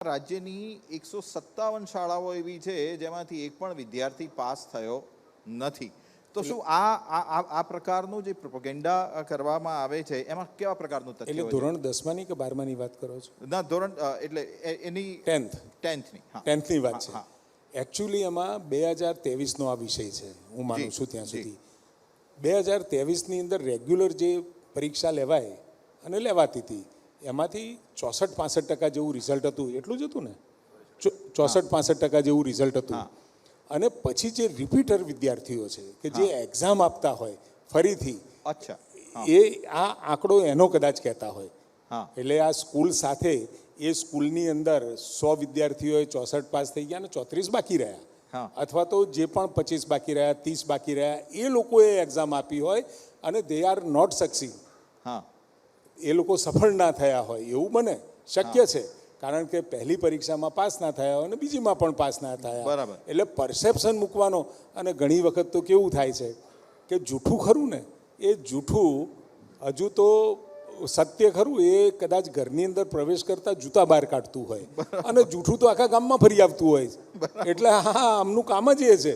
રાજ્યની 157 શાળાઓ એવી છે જેમાંથી એક પણ વિદ્યાર્થી પાસ થયો નથી. તો શું આ પ્રકારનું જે પ્રોપેગેન્ડા કરવામાં આવે છે એમાં કેવા પ્રકારનું તથ્ય એટલે હોય છે? ધોરણ 10માની કે 12માની વાત કરો છો? ના, ધોરણ એટલે એની 10thની. હા, 10thની વાત છે. હા. એકચ્યુઅલી એમાં 2023નો આ વિષય છે, હું માનું જી, છું ત્યાં જી. સુધી. 2023ની અંદર રેગ્યુલર જે પરીક્ષા લેવાય અને લેવાતી હતી એમાંથી 64-65% જેવું રિઝલ્ટ હતું. એટલું જ હતું ને? 64-65% જેવું રિઝલ્ટ હતું. હા. અને પછી જે રિપીટર વિદ્યાર્થીઓ છે કે જે એક્ઝામ આપતા હોય ફરીથી, અચ્છા. હા. એ આ આંકડો એનો કદાચ કહેતા હોય. હા. એટલે આ સ્કૂલ સાથે એ સ્કૂલની અંદર 100 વિદ્યાર્થીઓએ 64 પાસ થઈ ગયા અને 34 બાકી રહ્યા. હા. અથવા તો જે પણ 25 બાકી રહ્યા, 30 બાકી રહ્યા, એ લોકોએ એક્ઝામ આપી હોય અને દે આર નોટ સક્સીડ. હા. એ લોકો સફળ ના થયા હોય એવું બને, શક્ય છે. કારણ કે પહેલી પરીક્ષામાં પાસ ના થયા હોય અને બીજીમાં પણ પાસ ના થયા. બરાબર. એટલે પરસેપ્શન મૂકવાનો. અને ઘણી વખત તો કેવું થાય છે કે જૂઠું ખરું ને, એ જૂઠું હજુ તો સત્ય ખરું એ કદાચ ઘરની અંદર પ્રવેશ કરતા જૂતા બહાર કાઢતું હોય અને જૂઠું તો આખા ગામમાં ફરી આવતું હોય. એટલે હા, આમનું કામ જ એ છે.